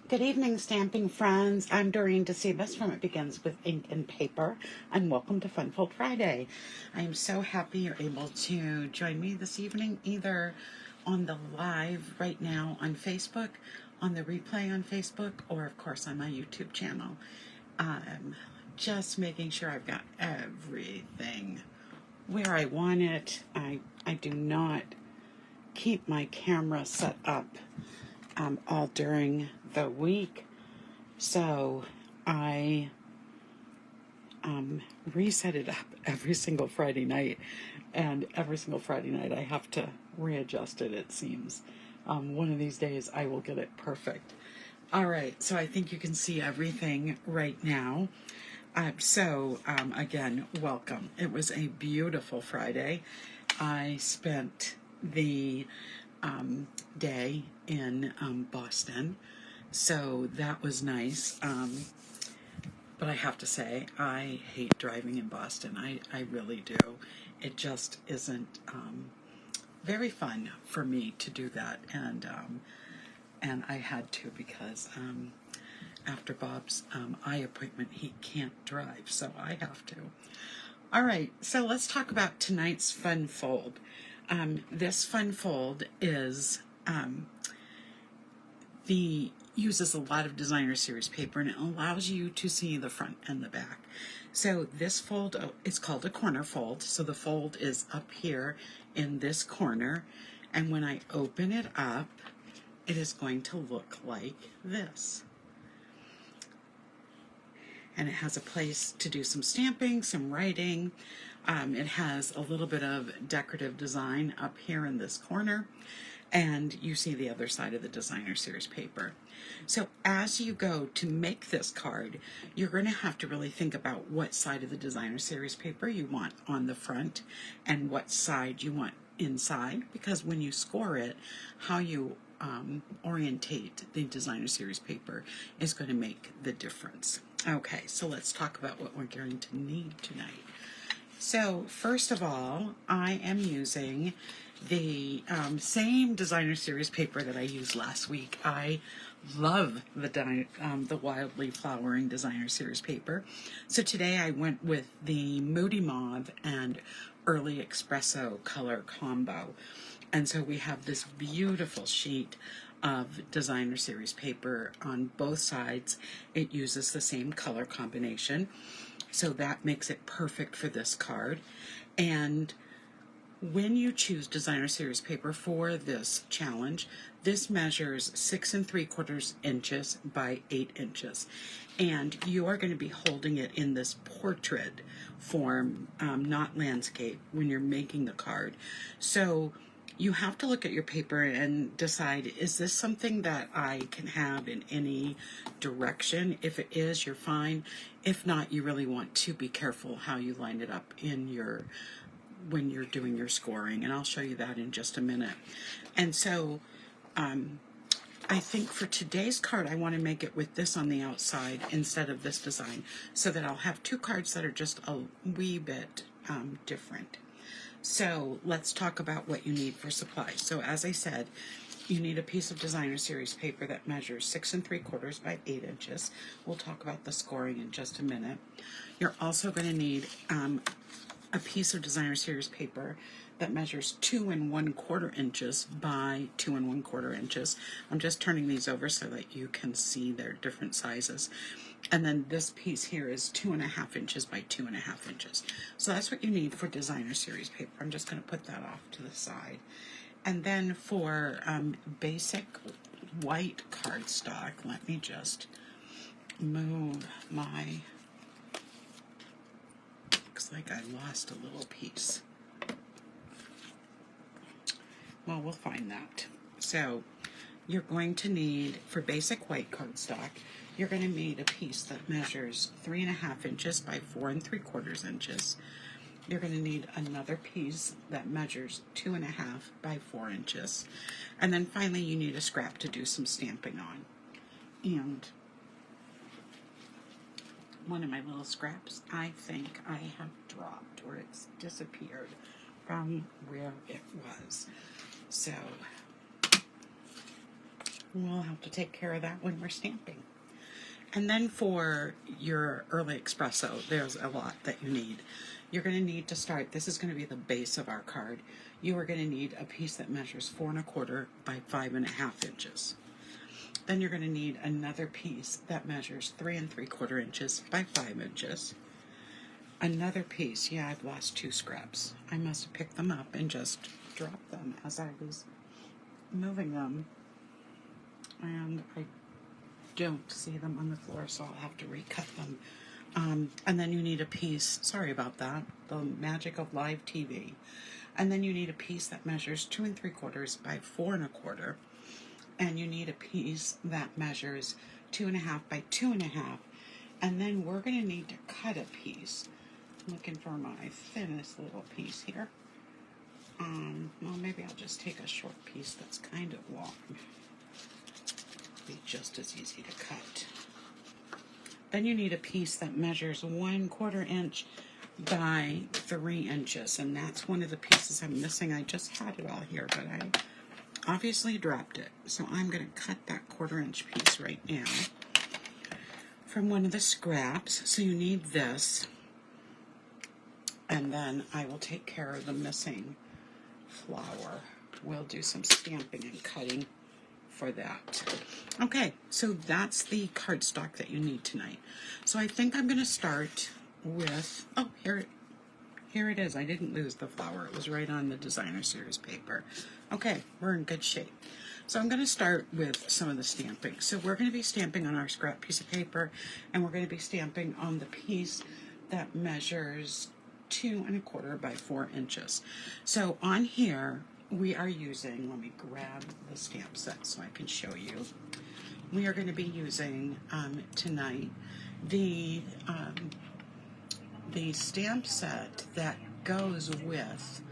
Good evening, stamping friends. I'm Dorene Decibus from It Begins with Ink and Paper, and welcome to Funfold Friday. I am so happy you're able to join me this evening, either on the live right now on Facebook, on the replay on Facebook, or of course on my YouTube channel. Just making sure I've got everything where I want it. I do not keep my camera set up all during the week, so I reset it up every single Friday night, and every single Friday night I have to readjust it, it seems. One of these days I will get it perfect. Alright, so I think you can see everything right now. Again, welcome. It was a beautiful Friday. I spent the day in Boston, so that was nice. But I have to say, I hate driving in Boston. I really do. It just isn't very fun for me to do that, and I had to because after Bob's eye appointment, he can't drive, so I have to. All right, so let's talk about tonight's fun fold. This fun fold is uses a lot of designer series paper, and it allows you to see the front and the back. So this fold is called a corner fold. So the fold is up here in this corner, and when I open it up, it is going to look like this. And it has a place to do some stamping, some writing. It has a little bit of decorative design up here in this corner, and you see the other side of the designer series paper. So as you go to make this card, you're going to have to really think about what side of the designer series paper you want on the front and what side you want inside, because when you score it, how you orientate the designer series paper is going to make the difference. Okay, so let's talk about what we're going to need tonight. So first of all, I am using the same designer series paper that I used last week. I love the Wildly Flowering designer series paper. So today I went with the Moody Mauve and Early Espresso color combo. And so we have this beautiful sheet of designer series paper on both sides. It uses the same color combination, so that makes it perfect for this card. And when you choose designer series paper for this challenge, this measures 6 3/4 inches by 8 inches. And you are going to be holding it in this portrait form, not landscape, when you're making the card. So you have to look at your paper and decide, is this something that I can have in any direction? If it is, you're fine. If not, you really want to be careful how you line it up in when you're doing your scoring, and I'll show you that in just a minute. And so I think for today's card, I want to make it with this on the outside instead of this design, so that I'll have two cards that are just a wee bit different. So let's talk about what you need for supplies. So as I said, you need a piece of designer series paper that measures 6 3/4 by 8 inches. We'll talk about the scoring in just a minute. You're also going to need a piece of designer series paper that measures 2 1/4 inches by 2 1/4 inches. I'm just turning these over so that you can see their different sizes. And then this piece here is 2 1/2 inches by 2 1/2 inches. So that's what you need for designer series paper. I'm just going to put that off to the side. And then for basic white cardstock, let me just move my, looks like I lost a little piece. Well, we'll find that. So you're going to need, for basic white cardstock, you're going to need a piece that measures 3 1/2 inches by 4 3/4 inches. You're going to need another piece that measures 2 1/2 by 4 inches. And then finally you need a scrap to do some stamping on. And one of my little scraps, I think I have dropped, or it's disappeared from where it was. So We'll have to take care of that when we're stamping. And then for your early espresso, there's a lot that you need. You're going to need to start, this is going to be the base of our card. You are going to need a piece that measures 4 1/4 by 5 1/2 inches. Then you're going to need another piece that measures 3 3/4 inches by 5 inches. Another piece, yeah, I've lost 2 scraps. I must have picked them up and just dropped them as I was moving them. And I don't see them on the floor, so I'll have to recut them. And then you need a piece, sorry about that, the magic of live TV. And then you need a piece that measures 2 3/4 by 4 1/4. And you need a piece that measures 2 1/2 by 2 1/2. And then we're going to need to cut a piece. I'm looking for my thinnest little piece here. Well, maybe I'll just take a short piece that's kind of long. Be just as easy to cut. Then you need a piece that measures 1 1/4 inch by 3 inches, and that's one of the pieces I'm missing. I just had it all here, but I obviously dropped it. So I'm going to cut that 1/4 inch piece right now from one of the scraps. So you need this, and then I will take care of the missing flower. We'll do some stamping and cutting for that. Okay, so that's the cardstock that you need tonight. So I think I'm going to start with, oh, here it is. I didn't lose the flower. It was right on the designer series paper. Okay, we're in good shape. So I'm going to start with some of the stamping. So we're going to be stamping on our scrap piece of paper, and we're going to be stamping on the piece that measures 2 1/4 by 4 inches. So on here, we are using, let me grab the stamp set so I can show you. We are going to be using tonight the stamp set that goes with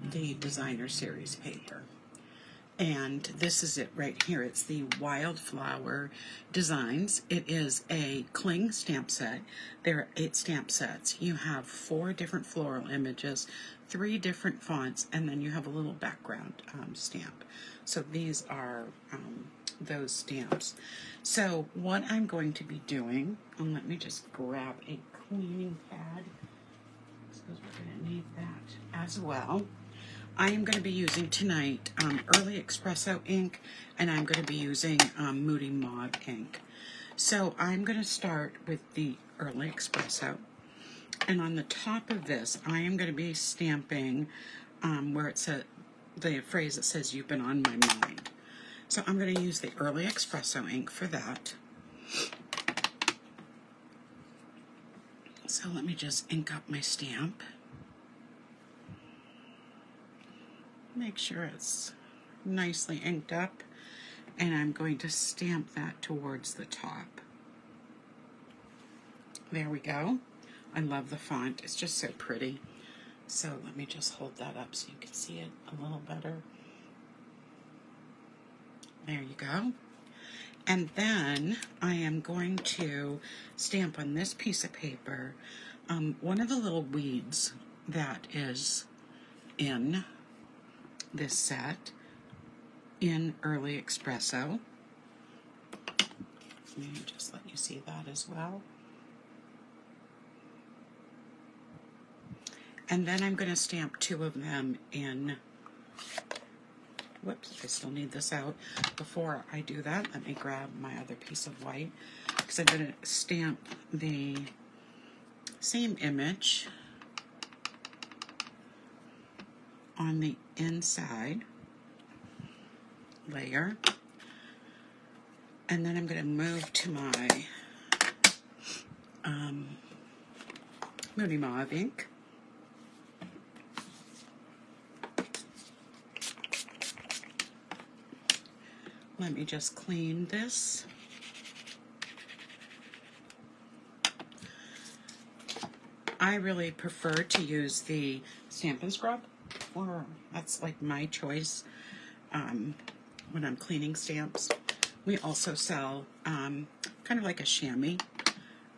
the designer series paper. And this is it right here. It's the Wildflower Designs. It is a cling stamp set. There are 8 stamp sets. You have 4 different floral images, 3 different fonts, and then you have a little background stamp. So these are those stamps. So what I'm going to be doing, and let me just grab a cleaning pad, because we're going to need that as well. I am going to be using tonight Early Espresso ink, and I'm going to be using Moody Mauve ink. So I'm going to start with the Early Espresso, and on the top of this, I am going to be stamping where it says the phrase that says "You've been on my mind." So I'm going to use the Early Espresso ink for that. So let me just ink up my stamp. Make sure it's nicely inked up, and I'm going to stamp that towards the top. There we go. I love the font. It's just so pretty. So let me just hold that up so you can see it a little better. There you go. And then I am going to stamp on this piece of paper one of the little weeds that is in this set in Early Espresso. Let me just let you see that as well. And then I'm going to stamp 2 of them in, whoops, I still need this out. Before I do that, let me grab my other piece of white, because I'm going to stamp the same image on the inside layer, and then I'm going to move to my Moody Mauve ink. Let me just clean this. I really prefer to use the Stampin' Scrub, or that's like my choice when I'm cleaning stamps. We also sell kind of like a chamois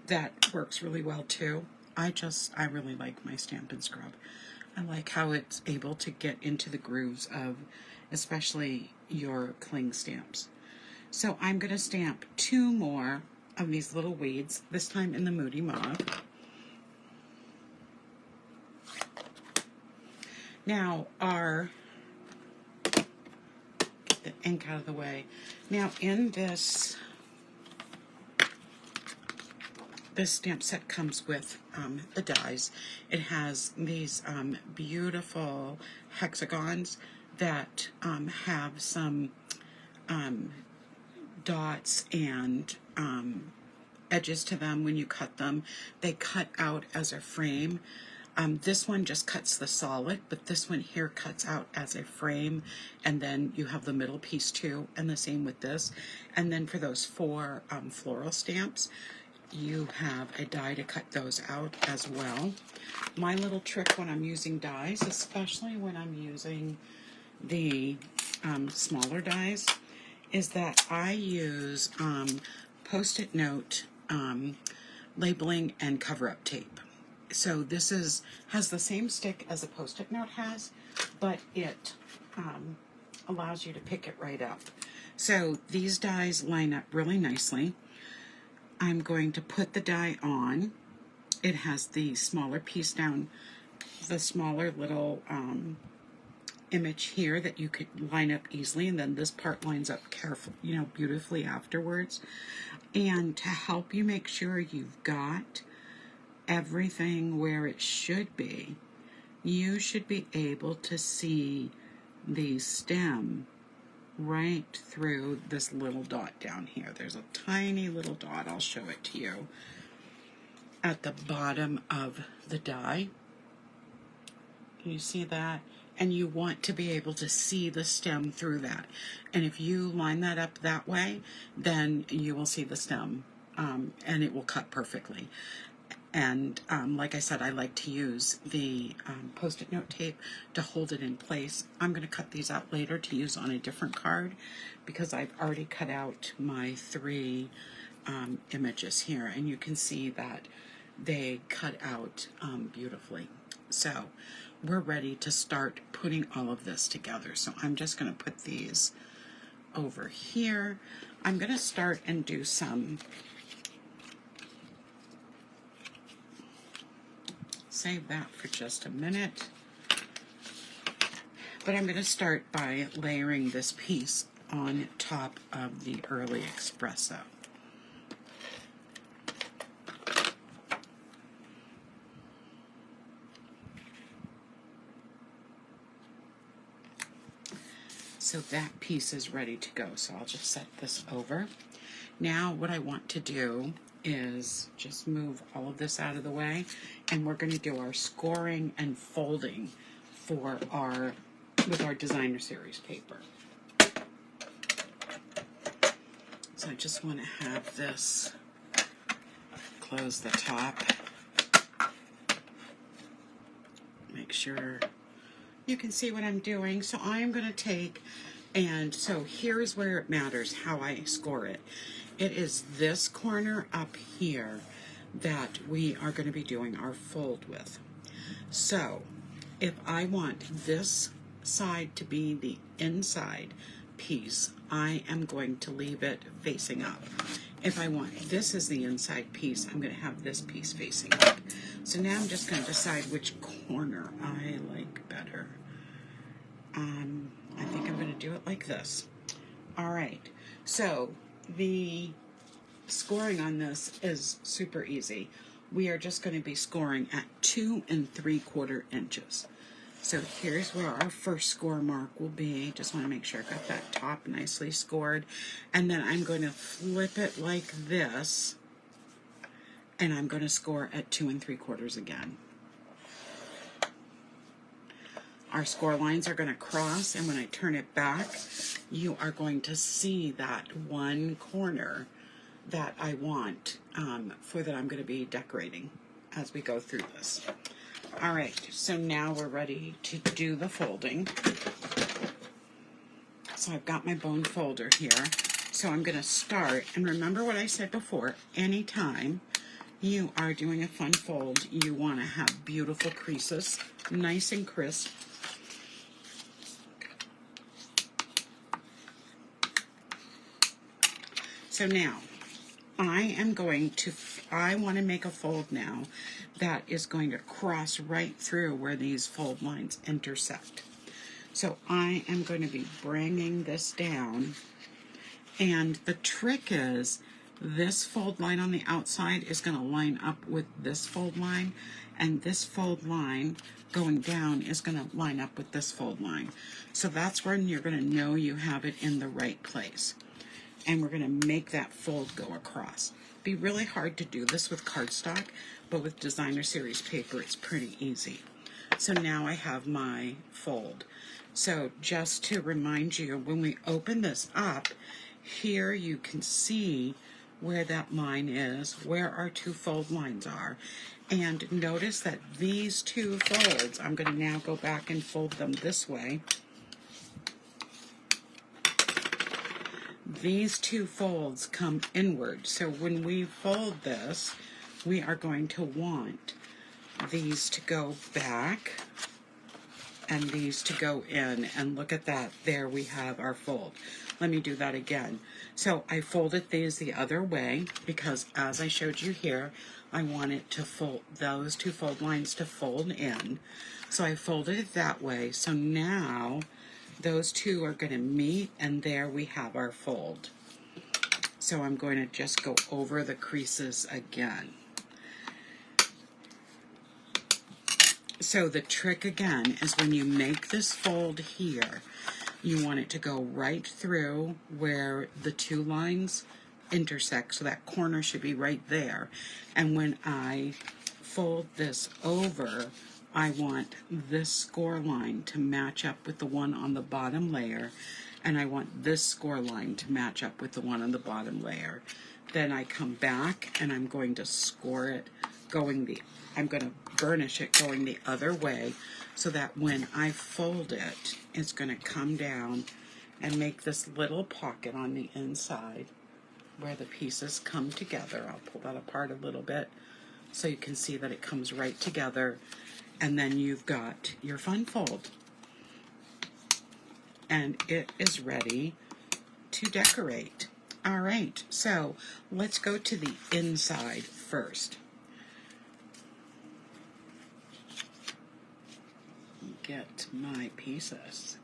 that works really well too. I really like my Stampin' Scrub. I like how it's able to get into the grooves of especially your cling stamps. So I'm going to stamp 2 more of these little weeds, this time in the Moody Mauve. Now get the ink out of the way. Now in this stamp set comes with the dies. It has these beautiful hexagons that have some dots and edges to them when you cut them. They cut out as a frame. This one just cuts the solid, but this one here cuts out as a frame, and then you have the middle piece too, and the same with this. And then for those 4 floral stamps, you have a die to cut those out as well. My little trick when I'm using dies, especially when I'm using the smaller dies, is that I use Post-it note labeling and cover-up tape. So this has the same stick as a Post-it note has, but it allows you to pick it right up. So these dies line up really nicely. I'm going to put the die on. It has the smaller piece down, the smaller little image here that you could line up easily, and then this part lines up beautifully afterwards. And to help you make sure you've got everything where it should be, you should be able to see the stem right through this little dot down here. There's a tiny little dot, I'll show it to you, at the bottom of the die. Can you see that? And you want to be able to see the stem through that. And if you line that up that way, then you will see the stem, and it will cut perfectly. And like I said, I like to use the Post-it note tape to hold it in place. I'm going to cut these out later to use on a different card because I've already cut out my 3 images here, and you can see that they cut out beautifully. So we're ready to start putting all of this together. So I'm just going to put these over here. I'm going to start and do some, save that for just a minute. But I'm going to start by layering this piece on top of the early Espresso. So that piece is ready to go. So I'll just set this over. Now what I want to do is just move all of this out of the way, and we're going to do our scoring and folding for with our designer series paper. So I just want to have this close the top. Make sure you can see what I'm doing. So I am going to take, and so here's where it matters how I score it. It is this corner up here that we are going to be doing our fold with. So if I want this side to be the inside piece, I am going to leave it facing up. If I want this as the inside piece, I'm going to have this piece facing up. So now I'm just going to decide which corner I like better. I think I'm going to do it like this. All right, so the scoring on this is super easy. We are just going to be scoring at 2 3/4 inches. So here's where our first score mark will be. Just want to make sure I got that top nicely scored. And then I'm going to flip it like this, and I'm going to score at 2 3/4 again. Our score lines are going to cross, and when I turn it back, you are going to see that one corner that I want that I'm going to be decorating as we go through this. All right, so now we're ready to do the folding. So I've got my bone folder here. So I'm going to start, and remember what I said before, anytime you are doing a fun fold, you want to have beautiful creases, nice and crisp. So now, I want to make a fold now that is going to cross right through where these fold lines intersect. So I am going to be bringing this down, and the trick is this fold line on the outside is going to line up with this fold line, and this fold line going down is going to line up with this fold line. So that's when you're going to know you have it in the right place. And we're going to make that fold go across. It'd be really hard to do this with cardstock, but with designer series paper it's pretty easy. So now I have my fold. So just to remind you, when we open this up, here you can see where that line is, where our two fold lines are. And notice that these two folds, I'm going to now go back and fold them this way. These two folds come inward. So when we fold this, we are going to want these to go back and these to go in. And look at that. There we have our fold. Let me do that again. So I folded these the other way because, as I showed you here, I want it to fold, those two fold lines to fold in. So I folded it that way. So now those two are going to meet, and there we have our fold. So I'm going to just go over the creases again. So the trick again is when you make this fold here, you want it to go right through where the two lines intersect, so that corner should be right there. And when I fold this over, I want this score line to match up with the one on the bottom layer, and I want this score line to match up with the one on the bottom layer. Then I come back and I'm going to score it I'm going to burnish it going the other way, so that when I fold it, it's going to come down and make this little pocket on the inside where the pieces come together. I'll pull that apart a little bit so you can see that it comes right together, and then you've got your fun fold. And it is ready to decorate. All right, so let's go to the inside first. Get my pieces.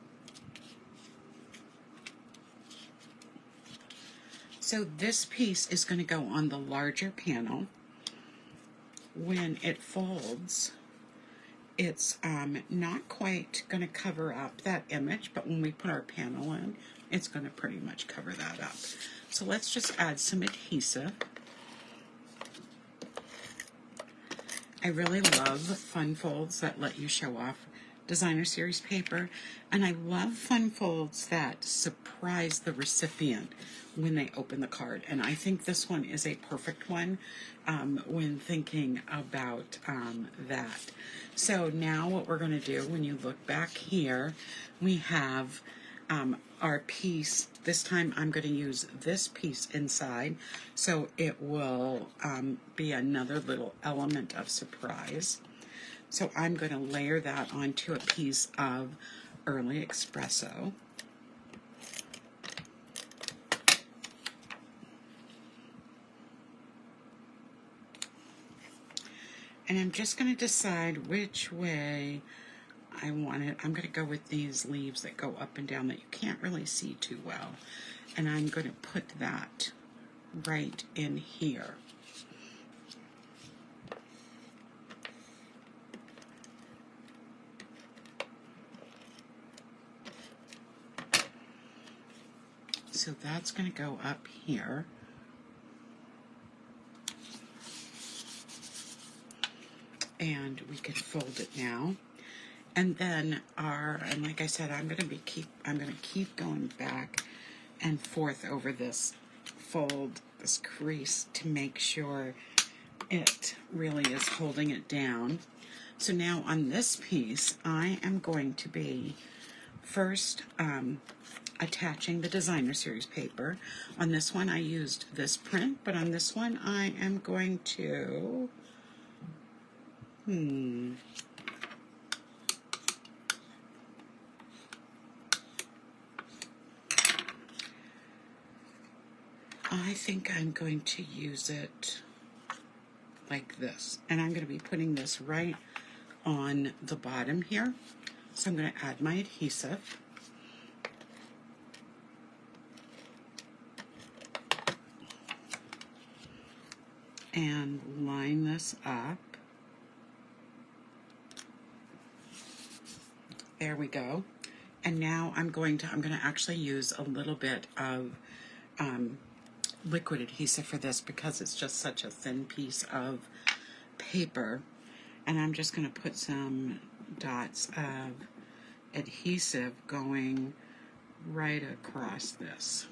So this piece is going to go on the larger panel. When it folds, it's not quite going to cover up that image, but when we put our panel in, it's going to pretty much cover that up. So let's just add some adhesive. I really love fun folds that let you show off designer series paper, and I love fun folds that surprise the recipient when they open the card, and I think this one is a perfect one when thinking about that. So now what we're going to do, when you look back here, we have our piece. This time I'm going to use this piece inside, so it will be another little element of surprise. So I'm going to layer that onto a piece of early espresso. And I'm just going to decide which way I want it. I'm going to go with these leaves that go up and down that you can't really see too well. And I'm going to put that right in here. So that's going to go up here. And we can fold it now. And then and like I said, I'm going to keep going back and forth over this fold, this crease, to make sure it really is holding it down. So now on this piece, I am going to be first attaching the designer series paper. On this one I used this print, but on this one I am going to I think I'm going to use it like this. And I'm going to be putting this right on the bottom here. So I'm going to add my adhesive. And line this up. There we go. And now I'm going to actually use a little bit of liquid adhesive for this because it's just such a thin piece of paper. And I'm just going to put some dots of adhesive going right across this.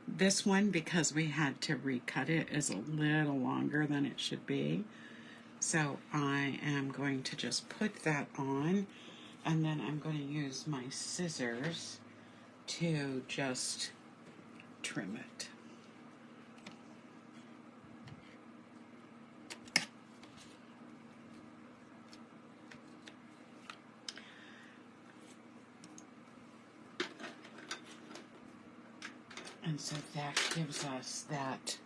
This one, because we had to recut it, is a little longer than it should be. So I am going to just put that on, and then I'm going to use my scissors to just trim it. And so that gives us that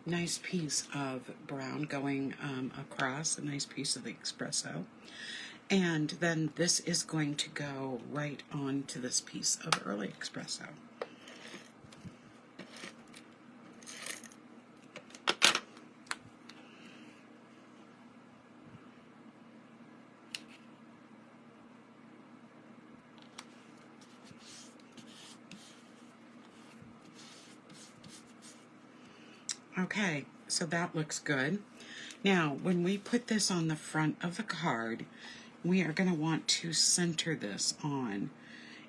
nice piece of brown going across, a nice piece of the espresso. And then this is going to go right onto this piece of early espresso. Okay, so that looks good. Now, when we put this on the front of the card, we are going to want to center this on.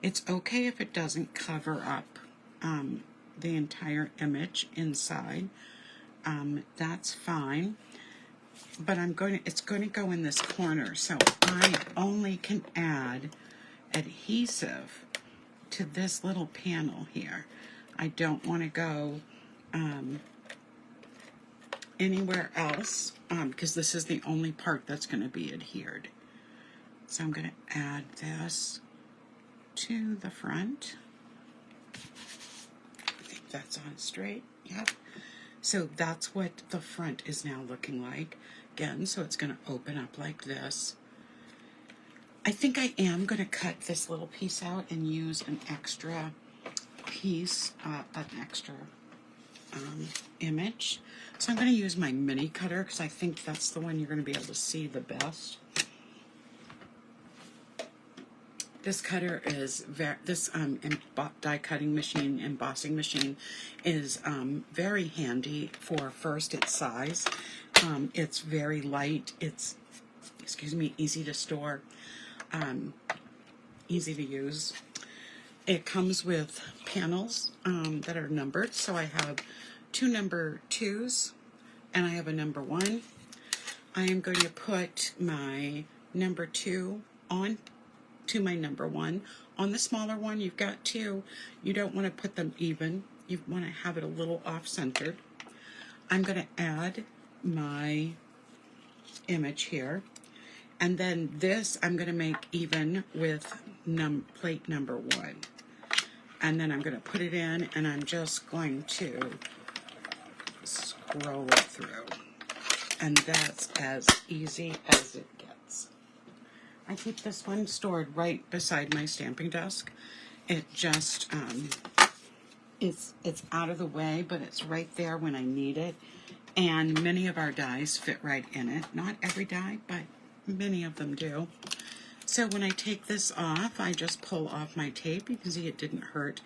It's okay if it doesn't cover up the entire image inside. That's fine. But it's going to go in this corner, so I only can add adhesive to this little panel here. I don't want to go anywhere else because this is the only part that's going to be adhered. So I'm going to add this to the front. I think that's on straight. Yep. So that's what the front is now looking like. Again, so it's going to open up like this. I think I am going to cut this little piece out and use an extra piece, an extra image. So I'm going to use my mini cutter because I think that's the one you're going to be able to see the best. This cutter is die cutting machine, embossing machine, is very handy for first its size. It's very light. It's easy to store, easy to use. It comes with panels that are numbered. So I have 2 number 2s and I have a number 1. I am going to put my number 2 on to my number 1. On the smaller one, you've got 2. You don't want to put them even. You want to have it a little off-centered. I'm going to add my image here. And then this I'm going to make even with plate number 1. And then I'm going to put it in, and I'm just going to scroll it through. And that's as easy as it gets. I keep this one stored right beside my stamping desk. It just, it's out of the way, but it's right there when I need it. And many of our dies fit right in it. Not every die, but many of them do. So when I take this off, I just pull off my tape. You can see it didn't hurt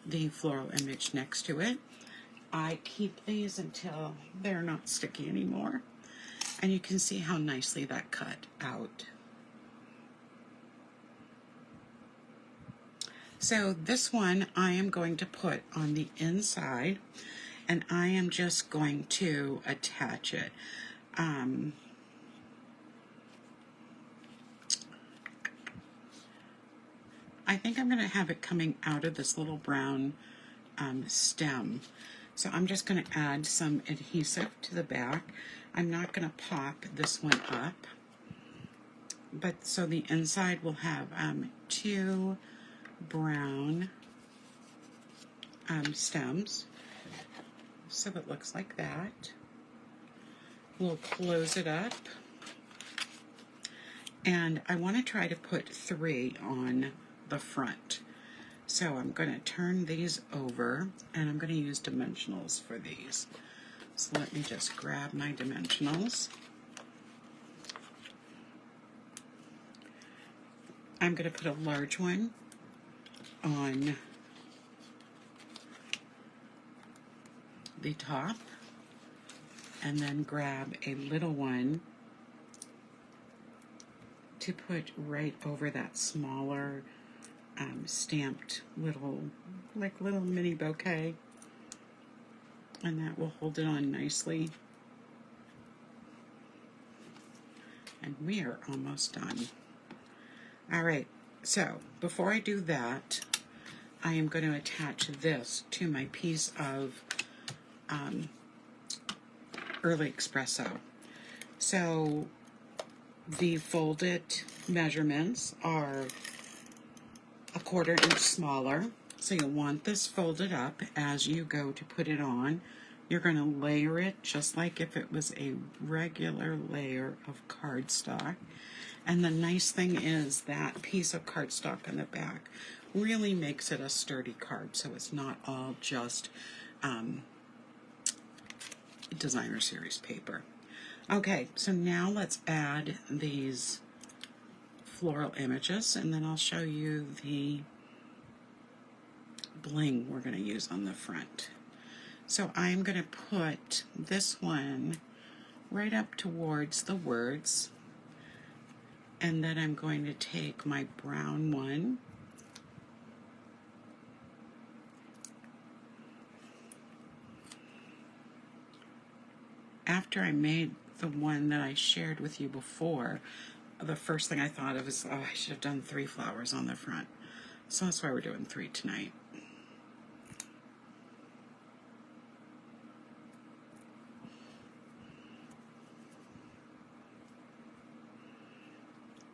the floral image next to it. I keep these until they're not sticky anymore. And you can see how nicely that cut out. So this one I am going to put on the inside, and I am just going to attach it. I think I'm going to have it coming out of this little brown stem. So I'm just going to add some adhesive to the back. I'm not going to pop this one up. But so the inside will have 2 brown stems. So it looks like that. We'll close it up. And I want to try to put 3 on the front. So I'm going to turn these over, and I'm going to use dimensionals for these. So let me just grab my dimensionals. I'm going to put a large one on the top, and then grab a little one to put right over that smaller stamped little mini bouquet, and that will hold it on nicely. And we are almost done. All right, so before I do that, I am going to attach this to my piece of early espresso. So the folded measurements are 1/4 inch smaller. So you'll want this folded up as you go to put it on. You're going to layer it just like if it was a regular layer of cardstock. And the nice thing is that piece of cardstock in the back really makes it a sturdy card, so it's not all just designer series paper. Okay, so now let's add these floral images, and then I'll show you the bling we're going to use on the front. So I'm going to put this one right up towards the words, and then I'm going to take my brown one after I made the one that I shared with you before. The first thing I thought of is, oh, I should have done 3 flowers on the front. So that's why we're doing 3 tonight.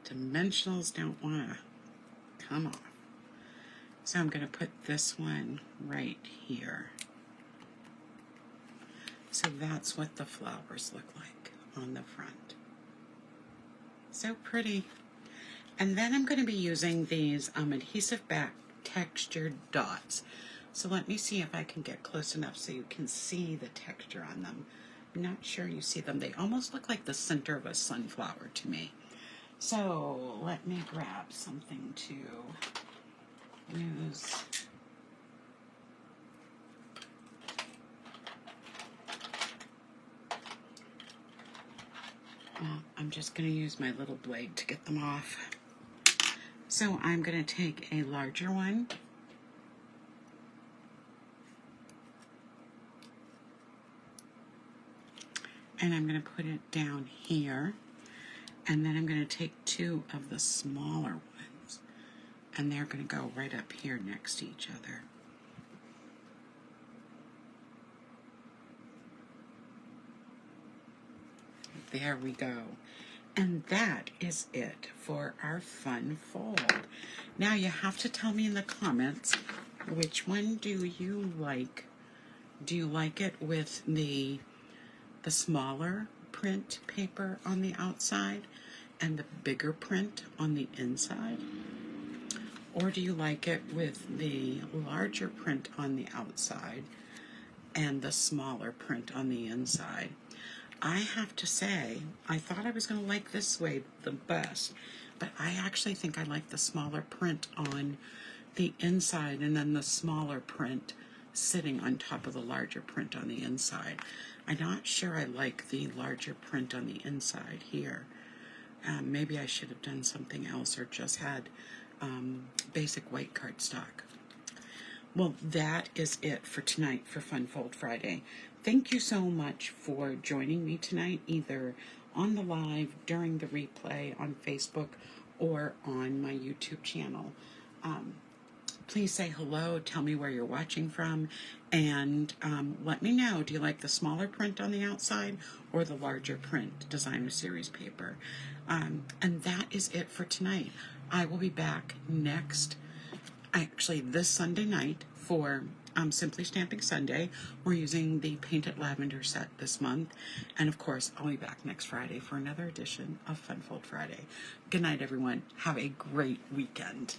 Dimensionals don't want to come off. So I'm going to put this one right here. So that's what the flowers look like on the front. So pretty. And then I'm going to be using these adhesive back textured dots. So let me see if I can get close enough so you can see the texture on them. I'm not sure you see them. They almost look like the center of a sunflower to me. So let me grab something to use. I'm just going to use my little blade to get them off. So I'm going to take a larger one. And I'm going to put it down here. And then I'm going to take 2 of the smaller ones. And they're going to go right up here next to each other. There we go. And that is it for our fun fold. Now you have to tell me in the comments, which one do you like? Do you like it with the smaller print paper on the outside and the bigger print on the inside? Or do you like it with the larger print on the outside and the smaller print on the inside? I have to say, I thought I was going to like this way the best, but I actually think I like the smaller print on the inside and then the smaller print sitting on top of the larger print on the inside. I'm not sure I like the larger print on the inside here. Maybe I should have done something else or just had basic white cardstock. Well, that is it for tonight for Fun Fold Friday. Thank you so much for joining me tonight, either on the live, during the replay on Facebook, or on my YouTube channel. Please say hello, tell me where you're watching from, and let me know, do you like the smaller print on the outside or the larger print designer series paper? And that is it for tonight. I will be back this Sunday night for Simply Stamping Sunday. We're using the Painted Lavender set this month. And of course, I'll be back next Friday for another edition of Funfold Friday. Good night, everyone. Have a great weekend.